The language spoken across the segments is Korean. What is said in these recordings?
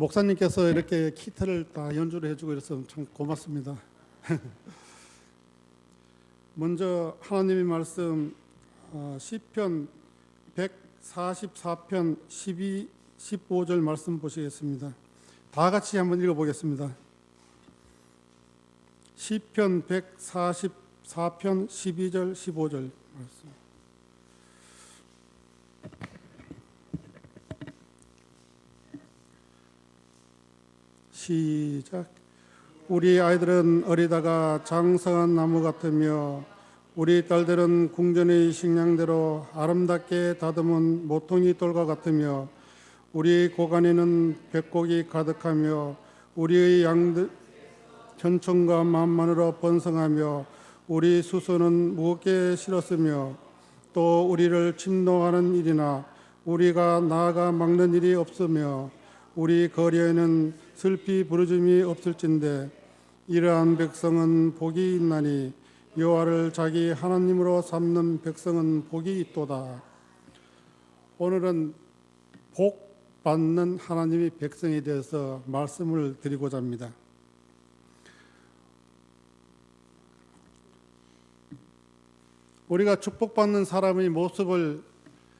목사님께서 이렇게 키트를 다 연주를 해주고 이래서 참 고맙습니다. 먼저 하나님의 말씀 시편 144편 12, 15절 말씀 보시겠습니다. 다 같이 한번 읽어보겠습니다. 시편 144편 12절 15절 말씀. 시작. 우리 아이들은 어리다가 장성한 나무 같으며 우리 딸들은 궁전의 식량대로 아름답게 다듬은 모퉁이 돌과 같으며 우리 고관에는 백곡이 가득하며 우리의 양들 천천과 만만으로 번성하며 우리 수소는 무겁게 실었으며 또 우리를 침노하는 일이나 우리가 나아가 막는 일이 없으며 우리 거리에는 슬피 부르짖음이 없을진데 이러한 백성은 복이 있나니 여호와를 자기 하나님으로 삼는 백성은 복이 있도다. 오늘은 복 받는 하나님의 백성에 대해서 말씀을 드리고자 합니다. 우리가 축복받는 사람의 모습을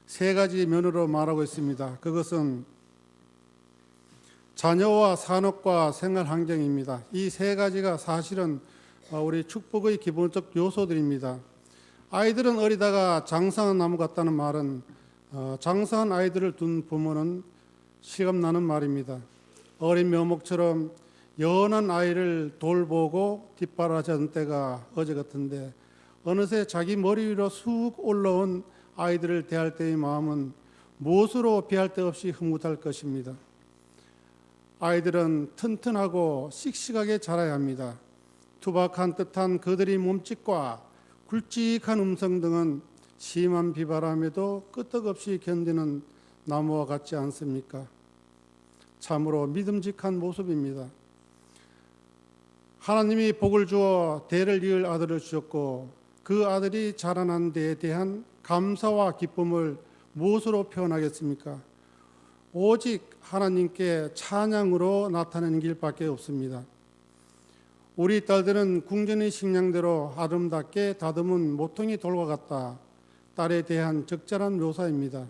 세 가지 면으로 말하고 있습니다. 그것은 자녀와 산업과 생활 환경입니다. 이 세 가지가 사실은 우리 축복의 기본적 요소들입니다. 아이들은 어리다가 장성한 나무 같다는 말은 장성한 아이들을 둔 부모는 실감나는 말입니다. 어린 묘목처럼 연한 아이를 돌보고 뒷바라지던 때가 어제 같은데 어느새 자기 머리 위로 쑥 올라온 아이들을 대할 때의 마음은 무엇으로 비할 데 없이 흐뭇할 것입니다. 아이들은 튼튼하고 씩씩하게 자라야 합니다. 투박한 듯한 그들의 몸짓과 굵직한 음성 등은 심한 비바람에도 끄떡없이 견디는 나무와 같지 않습니까? 참으로 믿음직한 모습입니다. 하나님이 복을 주어 대를 이을 아들을 주셨고 그 아들이 자라난 데에 대한 감사와 기쁨을 무엇으로 표현하겠습니까? 오직 하나님께 찬양으로 나타내는 길밖에 없습니다. 우리 딸들은 궁전의 식량대로 아름답게 다듬은 모퉁이 돌과 같다. 딸에 대한 적절한 묘사입니다.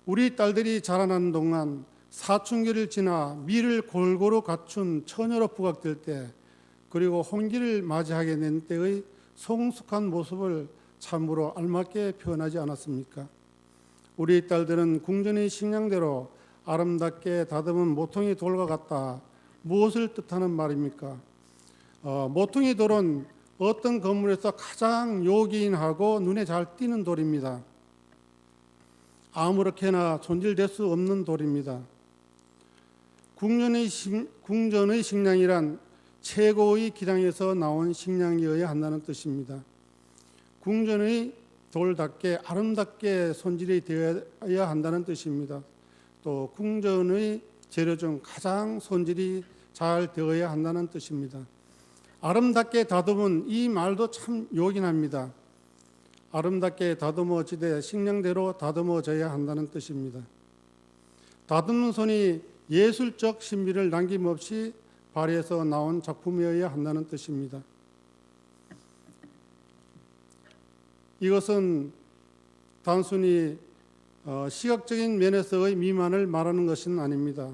우리 딸들이 자라나는 동안 사춘기를 지나 미를 골고루 갖춘 처녀로 부각될 때 그리고 홍기를 맞이하게 된 때의 성숙한 모습을 참으로 알맞게 표현하지 않았습니까? 우리 딸들은 궁전의 식량대로 아름답게 다듬은 모퉁이 돌과 같다. 무엇을 뜻하는 말입니까? 모퉁이 돌은 어떤 건물에서 가장 요긴하고 눈에 잘 띄는 돌입니다. 아무렇게나 손질될 수 없는 돌입니다. 궁전의 식량이란 최고의 기량에서 나온 식량이어야 한다는 뜻입니다. 궁전의 돌답게 아름답게 손질이 되어야 한다는 뜻입니다. 또 궁전의 재료 중 가장 손질이 잘 되어야 한다는 뜻입니다. 아름답게 다듬은 이 말도 참 요긴합니다. 아름답게 다듬어지되 식량대로 다듬어져야 한다는 뜻입니다. 다듬는 손이 예술적 신비를 남김없이 발휘해서 나온 작품이어야 한다는 뜻입니다. 이것은 단순히 시각적인 면에서의 미만을 말하는 것은 아닙니다.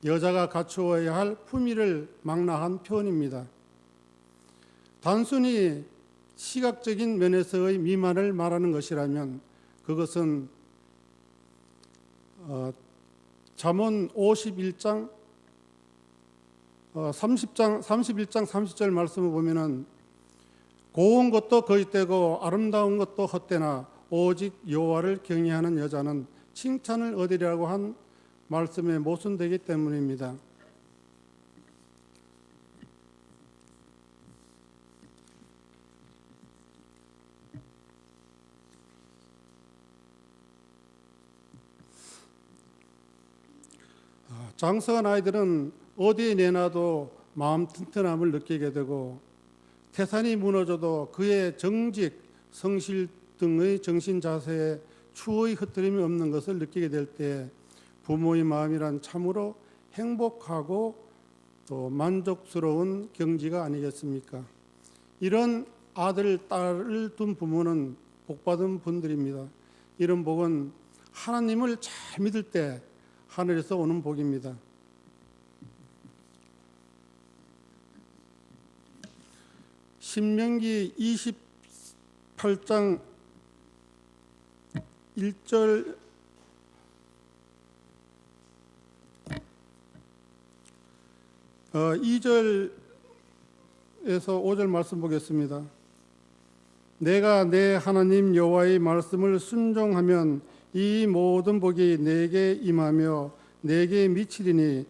여자가 갖추어야 할 품위를 망라한 표현입니다. 단순히 시각적인 면에서의 미만을 말하는 것이라면 그것은 잠언 51장 30절 말씀을 보면은 고운 것도 거짓되고 아름다운 것도 헛되나 오직 여호와를 경외하는 여자는 칭찬을 얻으리라고 한 말씀에 모순되기 때문입니다. 장성한 아이들은 어디에 내놔도 마음 튼튼함을 느끼게 되고 태산이 무너져도 그의 정직, 성실 등의 정신 자세에 추호의 흐트림이 없는 것을 느끼게 될 때 부모의 마음이란 참으로 행복하고 또 만족스러운 경지가 아니겠습니까? 이런 아들, 딸을 둔 부모는 복받은 분들입니다. 이런 복은 하나님을 잘 믿을 때 하늘에서 오는 복입니다. 신명기 28장 1절 2절에서 5절 말씀 보겠습니다. 내가 내 하나님 여호와의 말씀을 순종하면 이 모든 복이 내게 임하며 내게 미치리니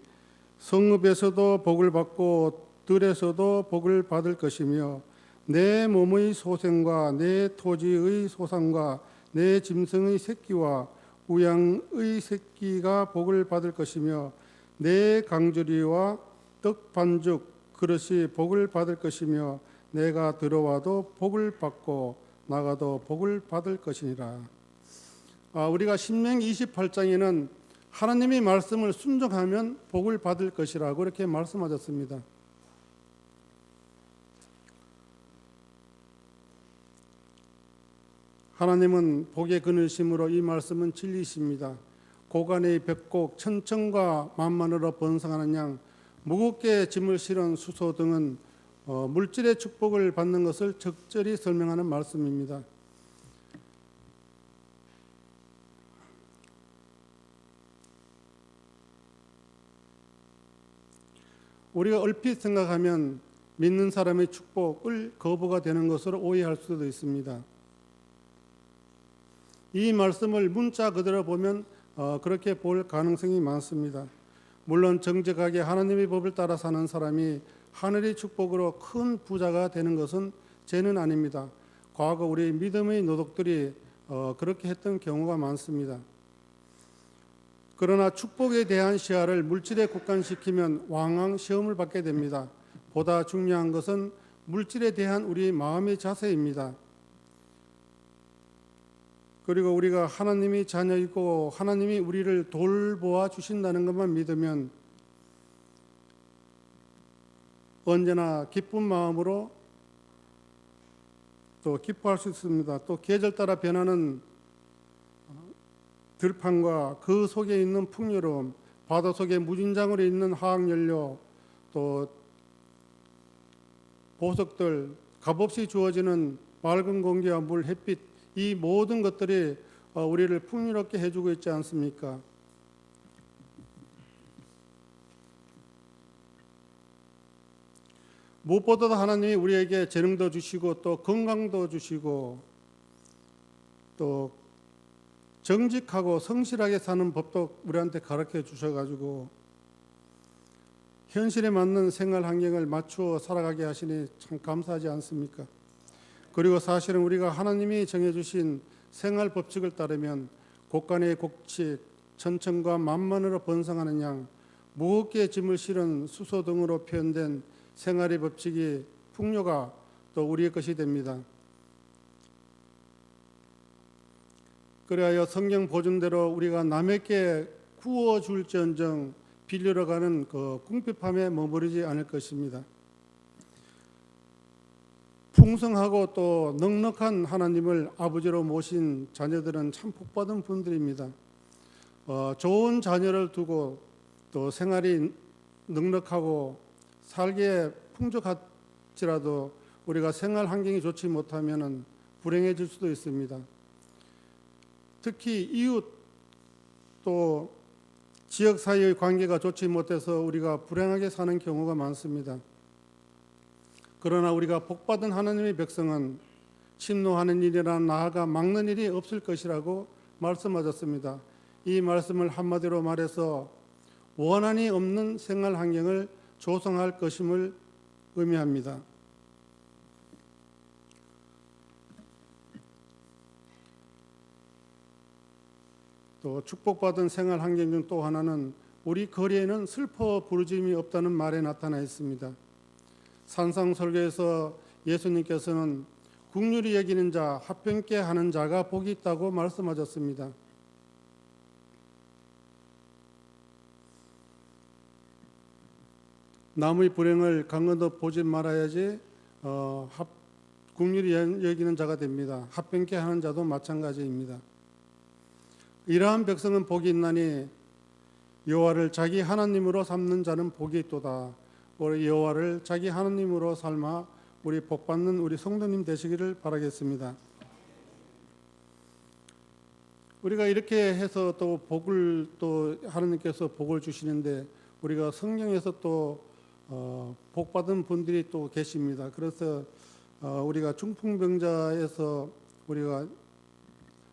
성읍에서도 복을 받고 들에서도 복을 받을 것이며 내 몸의 소생과 내 토지의 소산과 내 짐승의 새끼와 우양의 새끼가 복을 받을 것이며 내 강주리와 떡 반죽 그릇이 복을 받을 것이며 내가 들어와도 복을 받고 나가도 복을 받을 것이니라. 우리가 신명기 28장에는 하나님의 말씀을 순종하면 복을 받을 것이라고 이렇게 말씀하셨습니다. 하나님은 복의 그늘심으로 이 말씀은 진리십니다. 고간의 벽곡 천천과 만만으로 번성하는 양 무겁게 짐을 실은 수소 등은 물질의 축복을 받는 것을 적절히 설명하는 말씀입니다. 우리가 얼핏 생각하면 믿는 사람의 축복을 거부가 되는 것으로 오해할 수도 있습니다. 이 말씀을 문자 그대로 보면 그렇게 볼 가능성이 많습니다. 물론 정직하게 하나님의 법을 따라 사는 사람이 하늘의 축복으로 큰 부자가 되는 것은 죄는 아닙니다. 과거 우리 믿음의 노독들이 그렇게 했던 경우가 많습니다. 그러나 축복에 대한 시야를 물질에 국한시키면 왕왕 시험을 받게 됩니다. 보다 중요한 것은 물질에 대한 우리 마음의 자세입니다. 그리고 우리가 하나님이 자녀이고 하나님이 우리를 돌보아 주신다는 것만 믿으면 언제나 기쁜 마음으로 또 기뻐할 수 있습니다. 또 계절 따라 변하는 들판과 그 속에 있는 풍요로움, 바다 속에 무진장으로 있는 화학연료, 또 보석들, 값없이 주어지는 맑은 공기와 물, 햇빛, 이 모든 것들이 우리를 풍요롭게 해주고 있지 않습니까? 무엇보다도 하나님이 우리에게 재능도 주시고 또 건강도 주시고 또 정직하고 성실하게 사는 법도 우리한테 가르쳐 주셔가지고 현실에 맞는 생활 환경을 맞추어 살아가게 하시니 참 감사하지 않습니까? 그리고 사실은 우리가 하나님이 정해주신 생활 법칙을 따르면 곡간의 곡식, 천천과 만만으로 번성하는 양, 무겁게 짐을 실은 수소 등으로 표현된 생활의 법칙이 풍요가 또 우리의 것이 됩니다. 그리하여 성경 보증대로 우리가 남에게 구워줄지언정 빌리러 가는 그 궁핍함에 머무르지 않을 것입니다. 풍성하고 또 넉넉한 하나님을 아버지로 모신 자녀들은 참 복받은 분들입니다. 좋은 자녀를 두고 또 생활이 넉넉하고 살기에 풍족할지라도 우리가 생활 환경이 좋지 못하면 불행해질 수도 있습니다. 특히 이웃 또 지역 사이의 관계가 좋지 못해서 우리가 불행하게 사는 경우가 많습니다. 그러나 우리가 복받은 하나님의 백성은 침노하는 일이나 나아가 막는 일이 없을 것이라고 말씀하셨습니다. 이 말씀을 한마디로 말해서 원한이 없는 생활 환경을 조성할 것임을 의미합니다. 또 축복받은 생활 환경 중 또 하나는 우리 거리에는 슬퍼 부르짐이 없다는 말에 나타나 있습니다. 산상설교에서 예수님께서는 긍휼히 여기는 자, 화평케 하는 자가 복이 있다고 말씀하셨습니다. 남의 불행을 강건도 보지 말아야지 국률이 여기는 자가 됩니다. 합병케 하는 자도 마찬가지입니다. 이러한 백성은 복이 있나니 여호와를 자기 하나님으로 삼는 자는 복이 있도다. 우리 여호와를 자기 하나님으로 삼아 우리 복받는 우리 성도님 되시기를 바라겠습니다. 우리가 이렇게 해서 또 복을 또 하나님께서 복을 주시는데 우리가 성경에서 또 복받은 분들이 또 계십니다. 그래서 우리가 중풍병자에서 우리가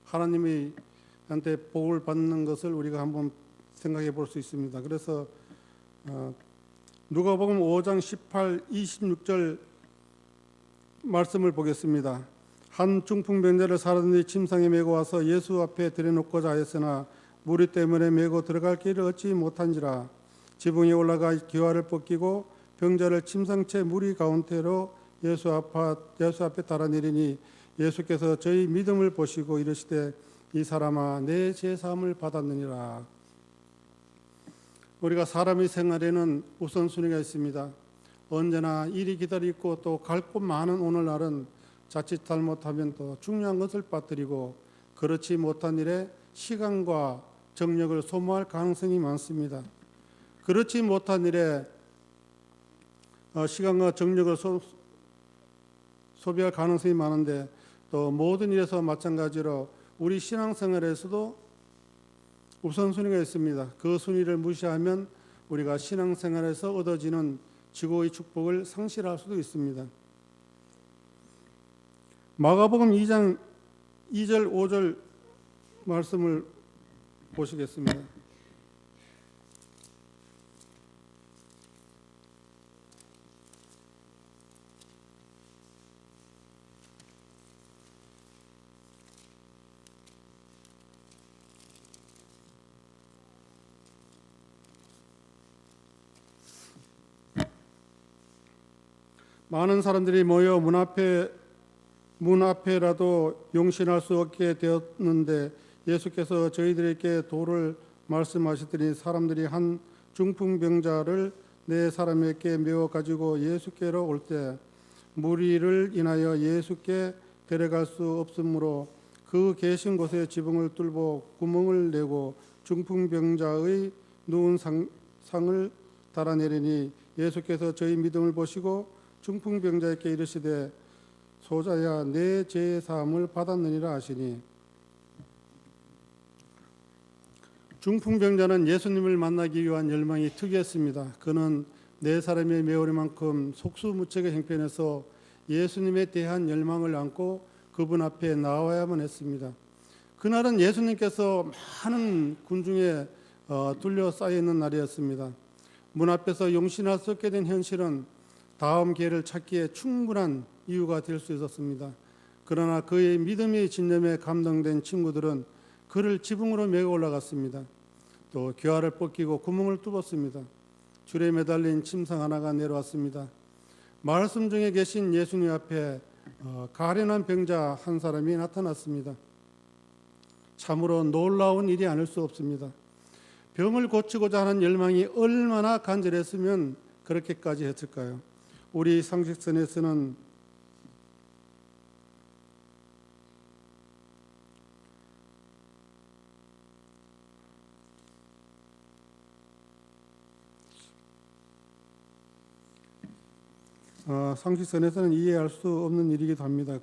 하나님이 한테 복을 받는 것을 우리가 한번 생각해 볼 수 있습니다. 그래서 누가복음 5장 18, 26절 말씀을 보겠습니다. 한 중풍병자를 사람들이 침상에 메고 와서 예수 앞에 들여놓고자 하였으나 무리 때문에 메고 들어갈 길을 얻지 못한지라. 지붕에 올라가 기와를 벗기고 병자를 침상채 무리 가운데로 예수 앞에 달아내리니 예수께서 저희 믿음을 보시고 이르시되 이 사람아 내 죄사함을 받았느니라. 우리가 사람의 생활에는 우선순위가 있습니다. 언제나 일이 기다리고 또 갈 곳 많은 오늘날은 자칫 잘못하면 또 중요한 것을 빠뜨리고 그렇지 못한 일에 시간과 정력을 소모할 가능성이 많습니다. 그렇지 못한 일에 시간과 정력을 소비할 가능성이 많은데 또 모든 일에서 마찬가지로 우리 신앙생활에서도 우선순위가 있습니다. 그 순위를 무시하면 우리가 신앙생활에서 얻어지는 지고의 축복을 상실할 수도 있습니다. 마가복음 2장 2절 5절 말씀을 보시겠습니다. 많은 사람들이 모여 문 앞에라도 용신할 수 없게 되었는데 예수께서 저희들에게 도를 말씀하시더니 사람들이 한 중풍병자를 네 사람에게 메워 가지고 예수께로 올 때 무리를 인하여 예수께 데려갈 수 없으므로 그 계신 곳에 지붕을 뚫고 구멍을 내고 중풍병자의 누운 상을 달아내리니 예수께서 저희 믿음을 보시고 중풍병자에게 이르시되 소자야 내 죄 사함을 받았느니라 하시니 중풍병자는 예수님을 만나기 위한 열망이 특이했습니다. 그는 네 사람의 메어리만큼 속수무책의 형편에서 예수님에 대한 열망을 안고 그분 앞에 나와야만 했습니다. 그날은 예수님께서 많은 군중에 둘러싸여 있는 날이었습니다. 문 앞에서 용신할 수 없게 된 현실은 다음 기회를 찾기에 충분한 이유가 될 수 있었습니다. 그러나 그의 믿음의 진념에 감동된 친구들은 그를 지붕으로 메고 올라갔습니다. 또 기와를 벗기고 구멍을 뚫었습니다. 줄에 매달린 침상 하나가 내려왔습니다. 말씀 중에 계신 예수님 앞에 가련한 병자 한 사람이 나타났습니다. 참으로 놀라운 일이 아닐 수 없습니다. 병을 고치고자 하는 열망이 얼마나 간절했으면 그렇게까지 했을까요? 우리 상식선에서는 상식선에서는 이해할 수 없는 일이기도 합니다.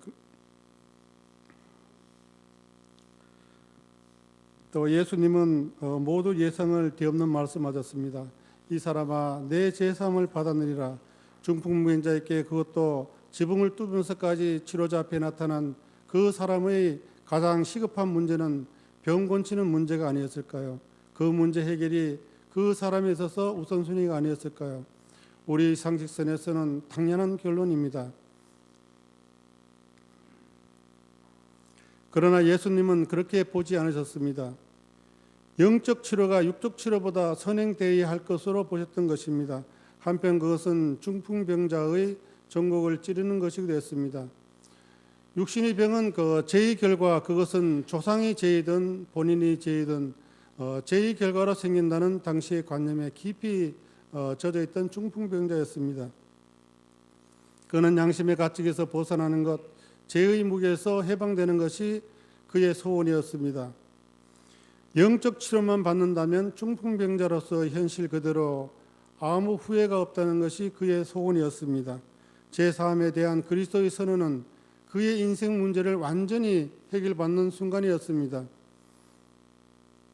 또 예수님은 모두 예상을 뒤엎는 말씀하셨습니다. 이 사람아 내 죄사함을 받았느니라. 중풍병자에게 그것도 지붕을 뚫으면서까지 치료자 앞에 나타난 그 사람의 가장 시급한 문제는 병 고치는 문제가 아니었을까요? 그 문제 해결이 그 사람에 있어서 우선순위가 아니었을까요? 우리 상식선에서는 당연한 결론입니다. 그러나 예수님은 그렇게 보지 않으셨습니다. 영적 치료가 육적 치료보다 선행되어야 할 것으로 보셨던 것입니다. 한편 그것은 중풍병자의 전곡을 찌르는 것이 되었습니다. 육신의 병은 그 죄의 결과, 그것은 조상의 죄이든 본인의 죄이든 죄의 결과로 생긴다는 당시의 관념에 깊이 젖어 있던 중풍병자였습니다. 그는 양심의 가책에서 벗어나는 것, 죄의 무게에서 해방되는 것이 그의 소원이었습니다. 영적 치료만 받는다면 중풍병자로서 현실 그대로 아무 후회가 없다는 것이 그의 소원이었습니다. 제3에 대한 그리스도의 선언은 그의 인생 문제를 완전히 해결받는 순간이었습니다.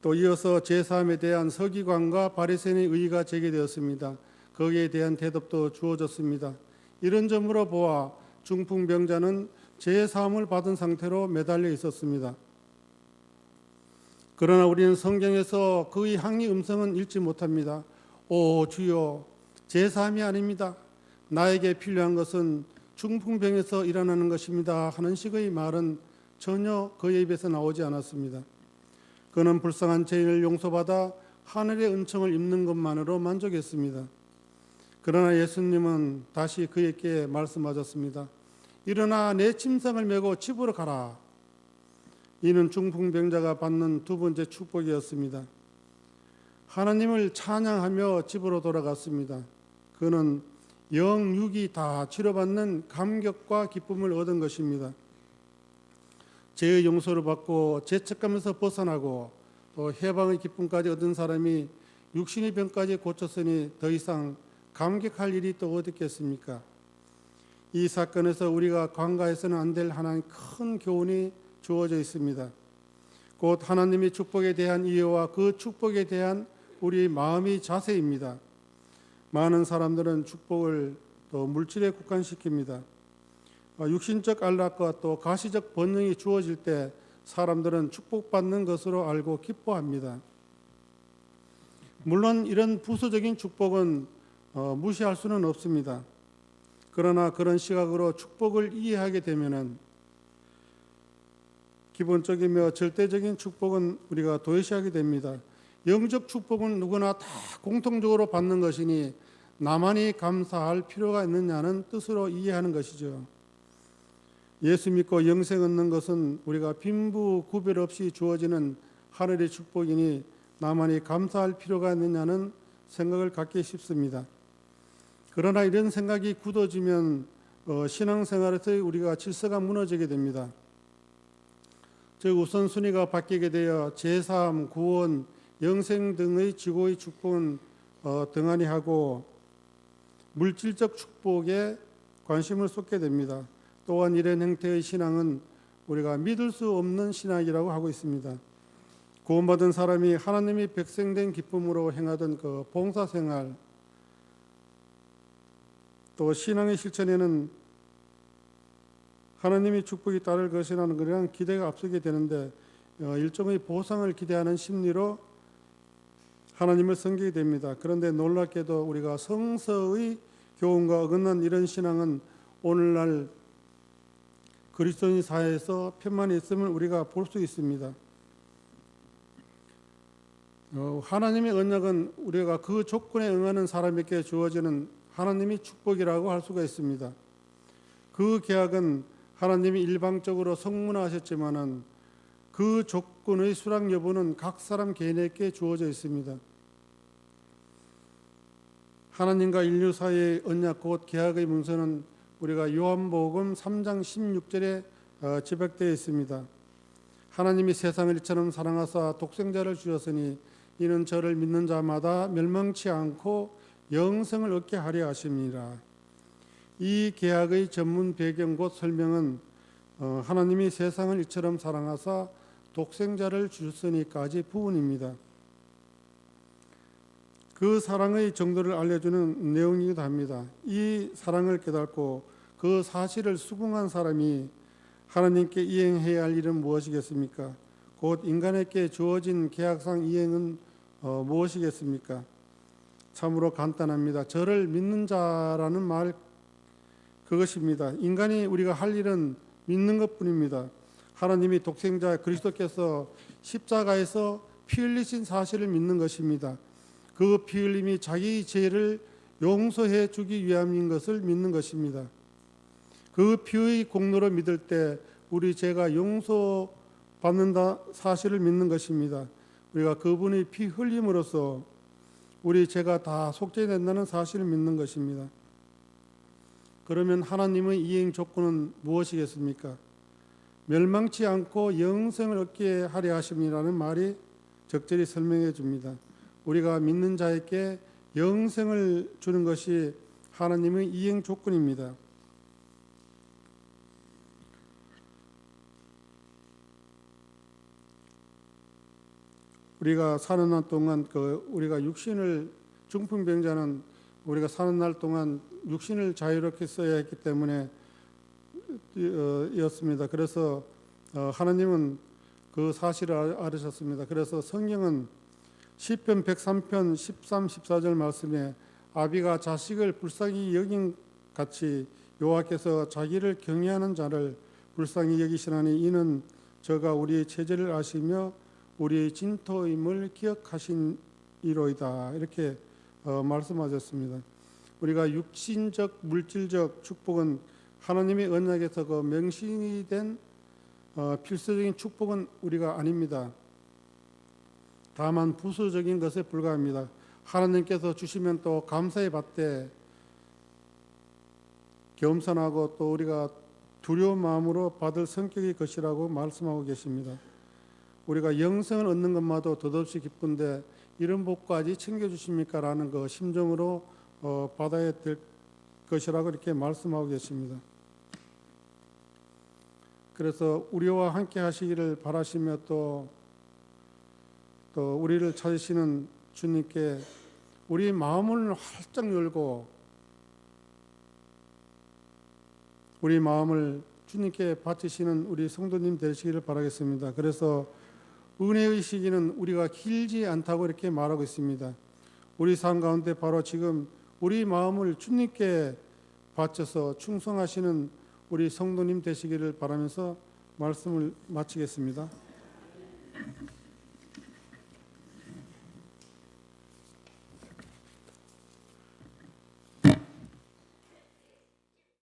또 이어서 제3에 대한 서기관과 바리새인의 의의가 제기되었습니다. 거기에 대한 대답도 주어졌습니다. 이런 점으로 보아 중풍병자는 제3을 받은 상태로 매달려 있었습니다. 그러나 우리는 성경에서 그의 항의 음성은 읽지 못합니다. 오 주여, 제3이 아닙니다. 나에게 필요한 것은 중풍병에서 일어나는 것입니다 하는 식의 말은 전혀 그의 입에서 나오지 않았습니다. 그는 불쌍한 죄인을 용서받아 하늘의 은총을 입는 것만으로 만족했습니다. 그러나 예수님은 다시 그에게 말씀하셨습니다. 일어나 내 침상을 메고 집으로 가라. 이는 중풍병자가 받는 두 번째 축복이었습니다. 하나님을 찬양하며 집으로 돌아갔습니다. 그는 영, 육이 다 치료받는 감격과 기쁨을 얻은 것입니다. 죄의 용서를 받고 죄책감에서 벗어나고 또 해방의 기쁨까지 얻은 사람이 육신의 병까지 고쳤으니 더 이상 감격할 일이 또 어디 있겠습니까? 이 사건에서 우리가 간과해서는 안 될 하나의 큰 교훈이 주어져 있습니다. 곧 하나님의 축복에 대한 이해와 그 축복에 대한 우리 마음의 자세입니다. 많은 사람들은 축복을 또 물질에 국한시킵니다. 육신적 안락과 또 가시적 번영이 주어질 때 사람들은 축복받는 것으로 알고 기뻐합니다. 물론 이런 부수적인 축복은 무시할 수는 없습니다. 그러나 그런 시각으로 축복을 이해하게 되면은 기본적이며 절대적인 축복은 우리가 도외시하게 됩니다. 영적 축복은 누구나 다 공통적으로 받는 것이니 나만이 감사할 필요가 있느냐는 뜻으로 이해하는 것이죠. 예수 믿고 영생 얻는 것은 우리가 빈부 구별 없이 주어지는 하늘의 축복이니 나만이 감사할 필요가 있느냐는 생각을 갖기 쉽습니다. 그러나 이런 생각이 굳어지면 신앙생활에서 우리가 질서가 무너지게 됩니다. 즉 우선순위가 바뀌게 되어 제3, 구원, 영생 등의 지고의 축복은 등한히 하고 물질적 축복에 관심을 쏟게 됩니다. 또한 이런 형태의 신앙은 우리가 믿을 수 없는 신앙이라고 하고 있습니다. 구원받은 사람이 하나님의 백성된 기쁨으로 행하던 그 봉사생활 또 신앙의 실천에는 하나님의 축복이 따를 것이라는 그런 기대가 앞서게 되는데 일종의 보상을 기대하는 심리로 하나님을 섬기게 됩니다. 그런데 놀랍게도 우리가 성서의 교훈과 어긋난 이런 신앙은 오늘날 그리스도인 사회에서 편만히 있음을 우리가 볼 수 있습니다. 하나님의 언약은 우리가 그 조건에 응하는 사람에게 주어지는 하나님의 축복이라고 할 수가 있습니다. 그 계약은 하나님이 일방적으로 성문화하셨지만은 그 조건의 수락 여부는 각 사람 개인에게 주어져 있습니다. 하나님과 인류 사이의 언약 곧 계약의 문서는 우리가 요한복음 3장 16절에 지백되어 있습니다. 하나님이 세상을 이처럼 사랑하사 독생자를 주셨으니 이는 저를 믿는 자마다 멸망치 않고 영생을 얻게 하려 하심이라. 이 계약의 전문 배경 곧 설명은 하나님이 세상을 이처럼 사랑하사 독생자를 주셨으니까지 부분입니다. 그 사랑의 정도를 알려주는 내용이기도 합니다. 이 사랑을 깨닫고 그 사실을 수긍한 사람이 하나님께 이행해야 할 일은 무엇이겠습니까? 곧 인간에게 주어진 계약상 이행은 무엇이겠습니까? 참으로 간단합니다. 저를 믿는 자라는 말 그것입니다. 인간이 우리가 할 일은 믿는 것뿐입니다. 하나님이 독생자 그리스도께서 십자가에서 피 흘리신 사실을 믿는 것입니다. 그 피 흘림이 자기 죄를 용서해 주기 위함인 것을 믿는 것입니다. 그 피의 공로로 믿을 때 우리 죄가 용서받는다 사실을 믿는 것입니다. 우리가 그분의 피 흘림으로써 우리 죄가 다 속죄된다는 사실을 믿는 것입니다. 그러면 하나님의 이행 조건은 무엇이겠습니까? 멸망치 않고 영생을 얻게 하려 하심이라는 말이 적절히 설명해 줍니다. 우리가 믿는 자에게 영생을 주는 것이 하나님의 이행 조건입니다. 우리가 사는 날 동안 우리가 육신을 중풍병자는 우리가 사는 날 동안 육신을 자유롭게 써야 했기 때문에 였습니다. 그래서 하나님은 그 사실을 알으셨습니다. 그래서 성경은 시편 103편 13, 14절 말씀에 아비가 자식을 불쌍히 여긴 같이 여호와께서 자기를 경외하는 자를 불쌍히 여기시나니 이는 저가 우리의 죄를 아시며 우리의 진토임을 기억하시니로이다. 이렇게 말씀하셨습니다. 우리가 육신적 물질적 축복은 하나님의 언약에서 그 명시이 된 필수적인 축복은 우리가 아닙니다. 다만 부수적인 것에 불과합니다. 하나님께서 주시면 또 감사히 받되 겸손하고 또 우리가 두려운 마음으로 받을 성격의 것이라고 말씀하고 계십니다. 우리가 영생을 얻는 것마도 덧없이 기쁜데 이런 복까지 챙겨주십니까? 라는 그 심정으로 받아야 될 것이라고 이렇게 말씀하고 계십니다. 그래서 우리와 함께 하시기를 바라시며 또 우리를 찾으시는 주님께 우리 마음을 활짝 열고 우리 마음을 주님께 바치시는 우리 성도님 되시기를 바라겠습니다. 그래서 은혜의 시기는 우리가 길지 않다고 이렇게 말하고 있습니다. 우리 삶 가운데 바로 지금 우리 마음을 주님께 바쳐서 충성하시는 우리 성도님 되시기를 바라면서 말씀을 마치겠습니다.